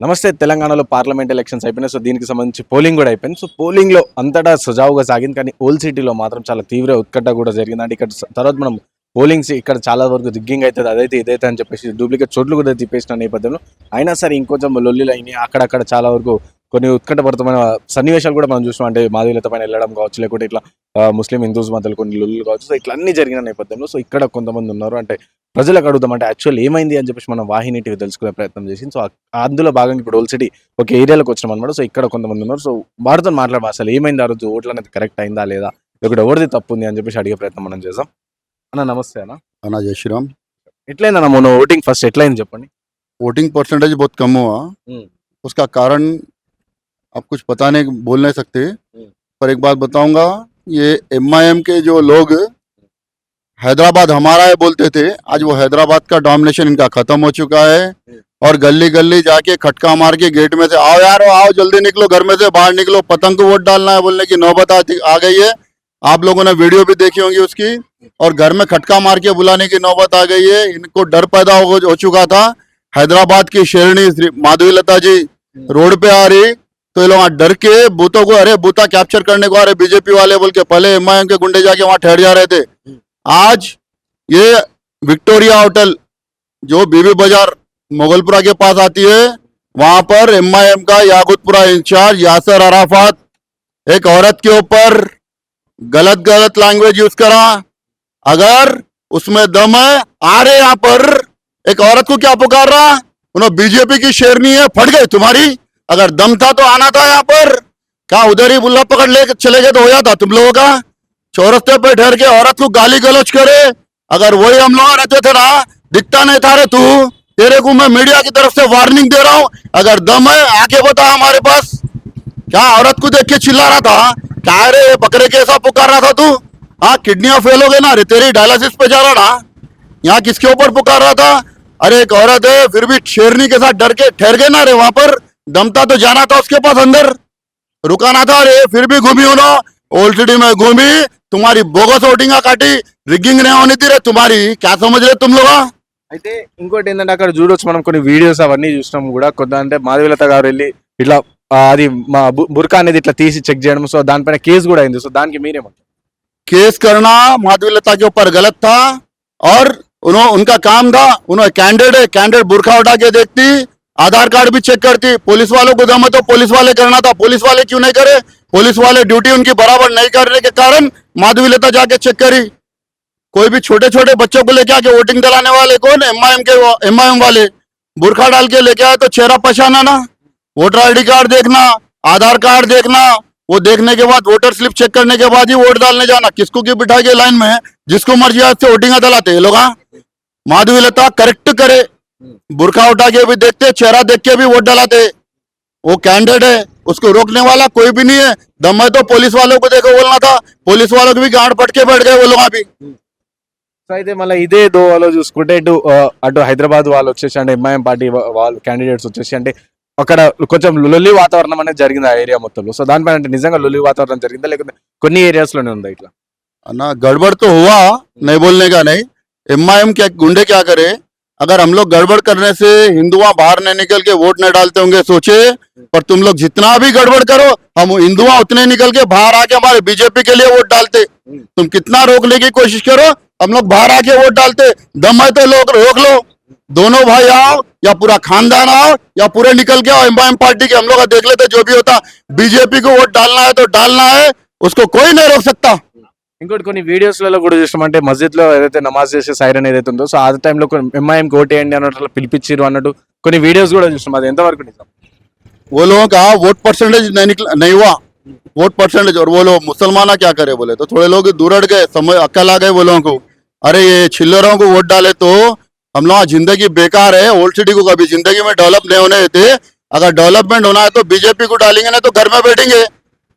నమస్తే. తెలంగాణలో parliament elections అయిపోయినాయి. సో, దీనికి సంబంధించి పోలింగ్ గూడా అయిపోయింది. సో, పోలింగ్‌లో అంతటా సజావుగా సాగింది. కానీ ఓల్డ్ సిటీలో మాత్రం చాలా తీవ్ర ఉత్కంఠ గూడా జరిగింది. అంటే ఇక్కడ తర్వాత మనం పోలింగ్స్ ఇక్కడ చాలా వరకు రిగ్గింగ్ అయితది. అదైతే ఇదైతే అని చెప్పేసి డూప్లికేట్ చోట్లు కూడా తిప్పేసిన నేపథ్యంలో అయినా సరే ఇంకొంచెం లొల్లిలయినాయి. అక్కడక్కడ చాలా వరకు కొన్ని ఉత్కంఠభరితమైన సన్నివేశాలు కూడా మనం చూసినాం. అంటే మాధవీలత పైన వెళ్ళడం కావచ్చు, లేకుంటే ఇట్లా ముస్లిం హిందూస్ మధ్యలో కొన్ని లొల్లులు కావచ్చు. సో, ఇట్లా అన్నీ జరిగిన నేపథ్యంలో సో, ఇక్కడ కొంతమంది ఉన్నారు. అంటే ప్రజలకు అడుగుదాం. అంటే యాక్చువల్ ఏమైంది అని చెప్పేసి మనం వాహిని టీవీ తెలుసుకునే ప్రయత్నం చేసింది. సో, అందులో భాగంగా ఇప్పుడు ఓల్డ్ సిటీ ఒక ఏరియాలోకి వచ్చినాం అనమాట. సో, ఇక్కడ కొంతమంది ఉన్నారు. సో, వారితో మాట్లాడదాం. అసలు ఏమైంది ఆ రోజు? ఓట్లు అనేది కరెక్ట్ అయిందా లేదా? లేకుంటే ఎవరిది తప్పు ఉంది అని చెప్పేసి అడిగే ప్రయత్నం మనం చేద్దాం. అన్న నమస్తే అన్న. అన్నా జై శ్రీరామ్. ఎట్లయిందన్న మొన్న ఓటింగ్ ఫస్ట్ ఎట్లయింది చెప్పండి? वोटिंग परसेंटेज बहुत कम हुआ। उसका कारण आप कुछ बता नहीं बोल नहीं सकते, पर एक बात बताऊंगा, ये एमआईएम के जो लोग हैदराबाद हमारा है बोलते थे, आज वो हैदराबाद का डोमिनेशन इनका खत्म हो चुका है। और गली गली जाके खटका मार के गेट में से आओ यार आओ जल्दी निकलो, घर में से बाहर निकलो, पतंग को वोट डालना है बोलने की नौबत आ गई है। आप लोगों ने वीडियो भी देखी होंगी उसकी, और घर में खटका मार के बुलाने की नौबत आ गई है। इनको डर पैदा हो चुका था। हैदराबाद की शेरनी माधवीलता जी रोड पे आ रही तो ये लोग डर के बूथों को, अरे बूथा कैप्चर करने को आ रहे बीजेपी वाले बोल के, पहले एमआईएम के गुंडे जाके वहां ठहर जा रहे थे। आज ये विक्टोरिया होटल जो बीबी बाजार मोगलपुरा के पास आती है, वहां पर एमआईएम का याकुतपुरा इंचार्ज यासर अराफात एक औरत के ऊपर गलत लैंग्वेज यूज करा। अगर उसमें दम है, आ रहे यहाँ पर एक औरत को क्या पुकार रहा, उन्होंने बीजेपी की शेरनी है, फट गई तुम्हारी। अगर दम था तो आना था यहाँ पर, क्या उधर ही बुल्ला पकड़ ले चले गए तो हो जाता तुम लोगों का। चौरस्ते पे ठहर के औरत को गाली गलौज करे, अगर वही हम लोग रहते थे ना, दिखता नहीं था रे तू, तेरे को मैं मीडिया की तरफ से वार्निंग दे रहा हूँ, अगर दम है आके बता हमारे पास। क्या औरत को देख के चिल्ला रहा था, क्या रे बकरे के ऐसा पुकार रहा था तू? हाँ किडनियां फेल हो गए ना रे तेरी, डायलिसिस पे जा रहा ना, यहाँ किसके ऊपर पुकार रहा था? अरे एक औरत है फिर भी शेरनी के साथ डर के ठहर गए ना रे, वहां पर दमता तो जाना था उसके पास, अंदर रुकाना था रे, फिर भी घूमी उन्होंने ओल्ड सिटी में घूमी, तुम्हारी बोगस वोटिंग काटी, रिगिंग नहीं होनी थी रे तुम्हारी, क्या समझ रहे तुम लोग? అయితే ఇంకోటి ఏంటంటే అక్కడ చూడొచ్చు మనం కొన్ని వీడియోస్ అవన్నీ చూసినాం కూడా. కొంత అంటే మాధవీలత గారు వెళ్ళి ఇట్లా అది మా బుర్కా అనేది ఇట్లా తీసి చెక్ చేయడం. సో దానిపైన కేసు కూడా అయింది. సో దానికి మీరేమంటారు? केस करना माधवीलता के ऊपर गलत था, और उनका काम था, उन्होंने कैंडिडेट बुरखा उठा के देखती, आधार कार्ड भी चेक करती। पुलिस वालों को दम है तो पुलिस वाले करना था, पुलिस वाले क्यों नहीं करे? पुलिस वाले ड्यूटी उनकी बराबर नहीं करने के कारण माधवीलता जाके चेक करी। कोई भी छोटे छोटे बच्चों को लेके आके वोटिंग दिलाने वाले कौन? एमआईएम वाले बुरखा डाल के लेके आए तो चेहरा पहचाना ना, वोटर आईडी कार्ड देखना, आधार कार्ड देखना, वो देखने के बाद वोटर स्लिप चेक करने के बाद ही वोट डालने जाना। किसको की बिठा के लाइन में जिसको मर्जी आज से वोटिंग दिलाते ये लोग। माधवीलता करेक्ट करे, बुरखा उठा के भी देखते, चेहरा देख के भी वोट डालाते। वो कैंडिडेट है, उसको रोकने वाला कोई भी नहीं है। दम है तो पुलिस वालों को देखो बोलना था, पुलिस वालों को भी गांड पट के बैठ गए वो लोग अभी। సో అయితే మళ్ళీ ఇదే దోవలో చూసుకుంటే అటు హైదరాబాద్ వాళ్ళు వచ్చేసి అంటే ఎంఐఎం పార్టీ వాళ్ళు క్యాండిడేట్స్ వచ్చేసి అంటే అక్కడ కొంచెం లొల్లి వాతావరణం అనేది జరిగింది ఆ ఏరియా మొత్తంలో. సో దానిపైన అంటే నిజంగా లొల్లి వాతావరణం జరిగిందా లేకపోతే కొన్ని ఏరియాస్ లోనే ఉందా ఇట్లా? ना गड़बड़ तो हुआ, नहीं बोलने का नहीं। एमआईएम के गुंडे क्या करे, अगर हम लोग गड़बड़ करने से हिंदुआ बाहर नहीं निकल के वोट नहीं डालते होंगे सोचे, पर तुम लोग जितना भी गड़बड़ करो हम हिंदुआ उतने निकल के बाहर आके हमारे बीजेपी के लिए वोट डालते। तुम कितना रोकने की कोशिश करो, हम लोग बाहर आके वोट डालते। दम है तो लोग रोक लो, दोनों भाई आओ या पूरा खानदान आओ या पूरे निकल के आओ एमआईएम पार्टी के, हम लोग देख लेते जो भी होता। बीजेपी को वोट डालना है तो डालना है, उसको कोई नहीं रोक सकता। ఇంకోటి కొన్ని వీడియోస్లలో కూడా చూసినాం అంటే మస్జిద్ లో ఏదైతే నమాజ్ చేసే సైరన్ ఏదైతే ఉందో సో ఆ టైంలో ఎంఐఎం ఓటేయండి అన్నట్లు పిలిపించారు అన్నట్టు కొన్ని వీడియోస్ కూడా చూసినాం. అది ఎంతవరకు నిజం? वो लोगों का वोट परसेंटेज नहीं हुआ, वोट परसेंटेज। और वो लोग मुसलमान क्या करे बोले तो थोड़े लोग दूर हट गए, समझ अक्ल आ गए वो लोगों को, अरे ये छिल्लरों को वोट डाले तो हम लोग जिंदगी बेकार है। ओल्ड सिटी को कभी जिंदगी में डेवलप नहीं होने देते, अगर डेवलपमेंट होना है तो बीजेपी को डालेंगे, ना तो घर में बैठेंगे।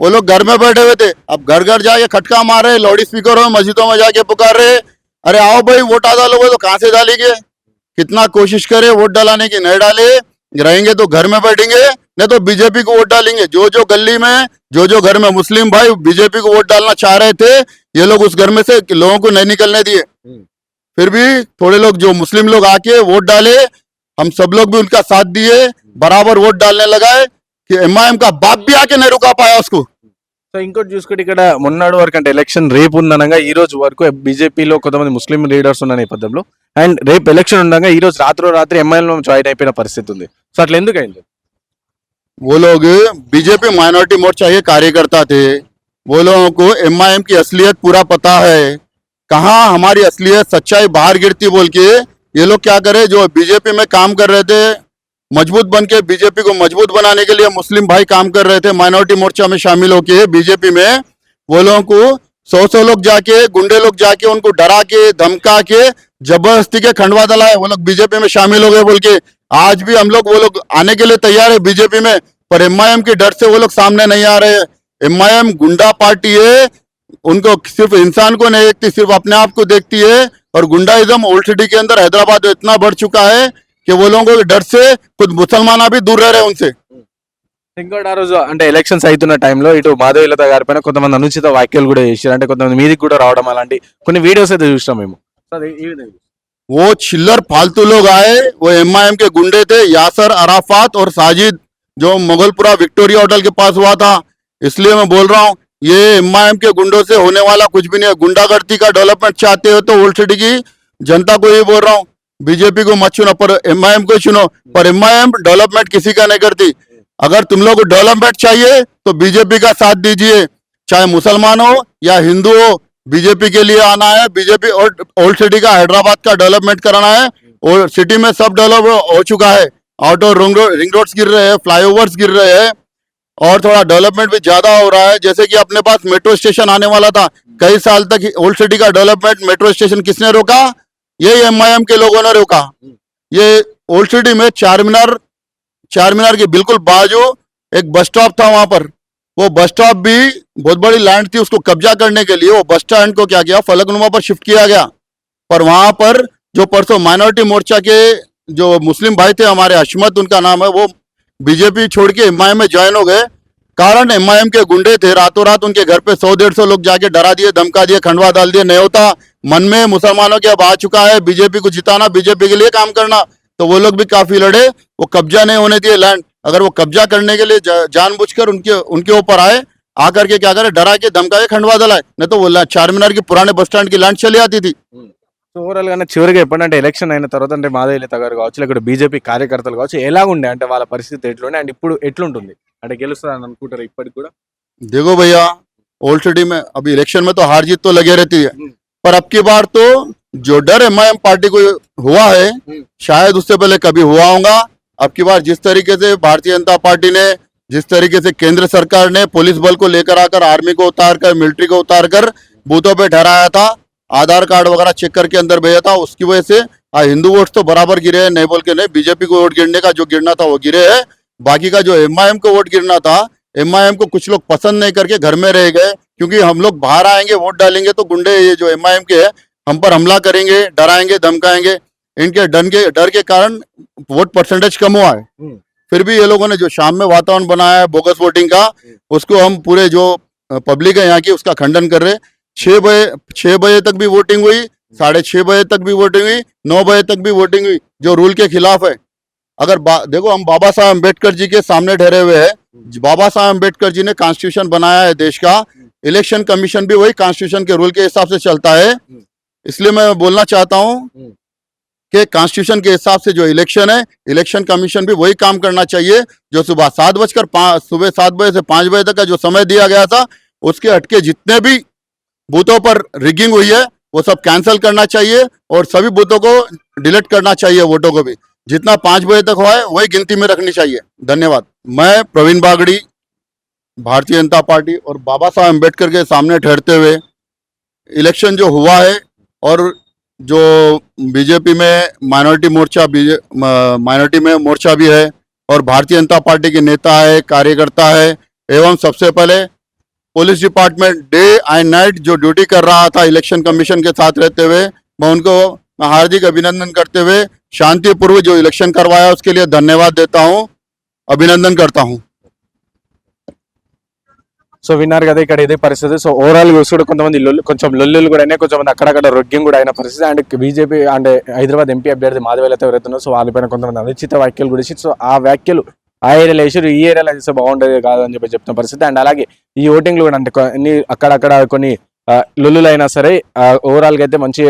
वो लोग घर में बैठे हुए थे, अब घर घर जाके खटका मार रहे, लाउड स्पीकर में मस्जिदों में जाके पुकार रहे, अरे आओ भाई वोट आ डालोगे, तो कहाँ से डालेंगे? कितना कोशिश करे वोट डालाने की, नहीं डाले रहेंगे तो घर में बैठेंगे, नहीं तो बीजेपी को वोट डालेंगे। जो गली में जो घर में मुस्लिम भाई बीजेपी को वोट डालना चाह रहे थे, ये लोग उस घर में से लोगों को नहीं निकलने दिए। फिर भी थोड़े लोग जो मुस्लिम लोग आके वोट डाले, हम सब लोग भी उनका साथ दिए, बराबर वोट डालने लगाए कि एमआईएम का बाप भी आके नहीं रुका पाया उसको। సో ఇంకోటి చూసుకుంటే ఇక్కడ మొన్నటి వరకు అంటే ఎలక్షన్ రేపు ఉందనగా ఈ రోజు వరకు బీజేపీలో కొంతమంది ముస్లిం లీడర్స్ ఉన్న నేపథ్యంలో అండ్ రేపు ఎలక్షన్ ఉండగా ఈ రోజు రాత్రి ఎంఐఎల్ జాయిన్ అయిపోయిన పరిస్థితి ఉంది. సో అట్లా ఎందుకు అయింది? वो लोग बीजेपी माइनॉरिटी मोर्चा के कार्यकर्ता थे, वो लोगों को एमआईएम की असलियत पूरा पता है, कहाँ हमारी असलियत सच्चाई बाहर गिरती बोल के ये लोग क्या करे, जो बीजेपी में काम कर रहे थे मजबूत बन के, बीजेपी को मजबूत बनाने के लिए मुस्लिम भाई काम कर रहे थे, माइनॉरिटी मोर्चा में शामिल होके बीजेपी में, वो लोगों को 100 लोग जाके, गुंडे लोग जाके उनको डरा के धमका के जबरदस्ती के खंडवा दलाए, वो लोग बीजेपी में शामिल हो गए बोल के। आज भी हम लोग, वो लोग आने के लिए तैयार है बीजेपी में, पर एमआईएम के डर से वो लोग सामने नहीं आ रहे। एमआईएम गुंडा पार्टी है, उनको सिर्फ इंसान को नहीं देखती, सिर्फ अपने आप को देखती है। और गुंडाइज्म ओल्ड सिटी के अंदर हैदराबाद में इतना बढ़ चुका है कि वो लोगों के डर से खुद मुसलमान भी दूर रह रहे हैं उनसे। ఇంకోటి ఆ రోజు అంటే ఎలక్షన్స్ అవుతున్న టైంలో ఇటు మాధవీలత గారి పైన కొంతమంది అనుచిత వ్యాఖ్యలు కూడా చేశారు, అంటే కొంతమంది మీదికి కూడా రావడం అలాంటి కొన్ని వీడియోస్ అయితే చూసినాం మేము. సో అది ఈ విధంగా वो चिल्लर फालतू लोग आए, वो एमआईएम के गुंडे थे, यासर अराफात और साजिद, जो मुगलपुरा विक्टोरिया होटल के पास हुआ था। इसलिए मैं बोल रहा हूँ, ये एमआईएम के गुंडों से होने वाला कुछ भी नहीं है। गुंडागर्दी का डेवलपमेंट चाहते हो तो ओल्ड सिटी की जनता को ये बोल रहा हूँ, बीजेपी को मत चुनो, पर एमआईएम को चुनो। पर एमआईएम डेवलपमेंट किसी का नहीं करती। अगर तुम लोग को डेवलपमेंट चाहिए तो बीजेपी का साथ दीजिए, चाहे मुसलमान हो या हिंदू हो, बीजेपी के लिए आना है। बीजेपी और ओल्ड सिटी का, हैदराबाद का डेवलपमेंट कराना है। और सिटी में सब डेवलप हो चुका है, आउटर रिंग रोड्स गिर रहे हैं, फ्लाईओवर्स गिर रहे हैं, और थोड़ा डेवलपमेंट भी ज्यादा हो रहा है। जैसे कि अपने पास मेट्रो स्टेशन आने वाला था, कई साल तक ओल्ड सिटी का डेवलपमेंट, मेट्रो स्टेशन किसने रोका? यही एमआईएम के लोगों ने रोका। ये ओल्ड सिटी में चार मीनार के बिल्कुल बाजू एक बस स्टॉप था, वहां पर वो बस स्टॉप भी बहुत बड़ी लैंड थी, उसको कब्जा करने के लिए वो बस स्टैंड को क्या किया, फलकनुमा पर शिफ्ट किया गया। पर वहां पर जो परसों माइनॉरिटी मोर्चा के जो मुस्लिम भाई थे, हमारे अशमत उनका नाम है, वो बीजेपी छोड़ के एमआईएम में ज्वाइन हो गए। कारण एमआईएम के गुंडे थे, रातों रात उनके घर पे 100-150 लोग जाके डरा दिए, धमका दिए, खंडवा डाल दिए। नहीं होता, मन में मुसलमानों के अब आ चुका है बीजेपी को जिताना, बीजेपी के लिए काम करना। तो वो लोग भी काफी लड़े, वो कब्जा नहीं होने दिए लैंड। अगर वो कब्जा करने के लिए जानबूझकर उनके ऊपर आए, आकर के क्या करे, डरा के धमका के खंडवा दलाए, नहीं तो वो चार मीनार की पुराने बस स्टैंड की लैंड चली आती थी। సో ఓవరాల్ గానే చివరిగా ఎప్పుడంటే ఎలక్షన్ అయిన తర్వాత అంటే మాధవీలత గారు కావచ్చు, లేకపోతే బీజేపీ కార్యకర్తలు కావచ్చు, ఎలాగుండే అంటే వాళ్ళ పరిస్థితి ఎట్లుండే అండ్ ఇప్పుడు ఎట్లుంటుంది అంటే గెలుస్తారని అనుకుంటారు ఇప్పటికి కూడా? देखो भैया, ओल्ड सिटी में अभी इलेक्शन में तो हार जीत तो लगे रहती है, पर अब की बार तो जो डर एमआईएम पार्टी को हुआ है, शायद उससे पहले कभी हुआ होगा। अब की बार जिस तरीके से भारतीय जनता पार्टी ने, जिस तरीके से केंद्र सरकार ने पुलिस बल को लेकर आकर, आर्मी को उतार कर, मिलिट्री को उतार कर बूथों पे ठहराया था, आधार कार्ड वगैरह चेक करके अंदर भेजा था, उसकी वजह से हिंदू वोट तो बराबर गिरे हैं, नहीं बोल के नहीं। बीजेपी को वोट गिरने का जो गिरना था वो गिरे है, बाकी का जो एमआईएम को वोट गिरना था, एमआईएम को कुछ लोग पसंद नहीं करके घर में रह गए, क्योंकि हम लोग बाहर आएंगे, वोट डालेंगे तो गुंडे, ये जो एमआईएम के है, हम पर हमला करेंगे, डराएंगे, धमकाएंगे। इनके डर के कारण वोट परसेंटेज कम हुआ है। फिर भी ये लोगों ने जो शाम में वातावरण बनाया है बोगस वोटिंग का, उसको हम पूरे जो पब्लिक है यहाँ की, उसका खंडन कर रहे। 6 बजे तक भी वोटिंग हुई, 6:30 बजे तक भी वोटिंग हुई, 9 बजे तक भी वोटिंग हुई, जो रूल के खिलाफ है। अगर देखो, हम बाबा साहब अम्बेडकर जी के सामने ठहरे हुए हैं। बाबा साहब अम्बेडकर जी ने कॉन्स्टिट्यूशन बनाया है देश का, इलेक्शन कमीशन भी वही कॉन्स्टिट्यूशन के रूल के हिसाब से चलता है। इसलिए मैं बोलना चाहता हूँ कि कॉन्स्टिट्यूशन के हिसाब से जो इलेक्शन है, इलेक्शन कमीशन भी वही काम करना चाहिए। जो सुबह 7 बजे से 5 बजे तक का जो समय दिया गया था, उसके हटके जितने भी बूथों पर रिगिंग हुई है वो सब कैंसिल करना चाहिए, और सभी बूथों को डिलीट करना चाहिए, वोटों को भी। जितना 5 बजे तक हुआ है वही गिनती में रखनी चाहिए। धन्यवाद। मैं प्रवीण बागड़ी, भारतीय जनता पार्टी और बाबा साहब अम्बेडकर के सामने ठहरते हुए, इलेक्शन जो हुआ है और जो बीजेपी में माइनॉरिटी में मोर्चा भी है, और भारतीय जनता पार्टी के नेता है, कार्यकर्ता है, एवं सबसे पहले police department day and night जो ड्यूटी कर रहा था इलेक्शन कमीशन के साथ रहते हुए, मैं उनको हार्दिक अभिनंदन करते हुए शांतिपूर्वक जो इलेक्शन करवाया उसके लिए धन्यवाद देता हूं, अभिनंदन करता हूं। సో విన్నారు కదా ఇక్కడ ఇదే పరిస్థితి. సో ఓవరాల్ చూసుకుంటే కొంతమంది కొంచెం లొల్లులు కూడా అయినాయి, కొంచెం అక్కడక్కడ రొగ్గింగ్ కూడా అయిన పరిస్థితి. అండ్ బీజేపీ అంటే హైదరాబాద్ ఎంపీ అభ్యర్థి మాధవేలతో ఎవరైతున్నారో సో వాళ్ళపైన కొంతమంది అనుచిత వ్యాఖ్యలు కూడా ఇచ్చి సో ఆ వ్యాఖ్యలు ఆ ఏరియాలో వేసారు, ఈ ఏరియాలో చేస్తే బాగుండేది కాదు అని చెప్పి చెప్తున్న పరిస్థితి. అండ్ అలాగే ఈ ఓటింగ్లు కూడా అంటే అక్కడక్కడ కొన్ని లొల్లులు అయినా సరే ఓవరాల్గా అయితే మంచి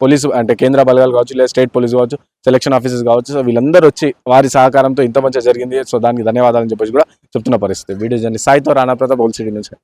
పోలీసు అంటే కేంద్ర బలగాలు కావచ్చు లేదా స్టేట్ పోలీసు కావచ్చు, సెలక్షన్ ఆఫీసర్స్ కావచ్చు, సో వీళ్ళందరూ వచ్చి వారి సహకారంతో ఇంత మంచిగా జరిగింది. సో దానికి ధన్యవాదాలు అని చెప్పేసి కూడా చెప్తున్న పరిస్థితి. వీడియో జర్నీ సాయితో రాణా ప్రతాప్, ఓల్ సిటీ నుంచి.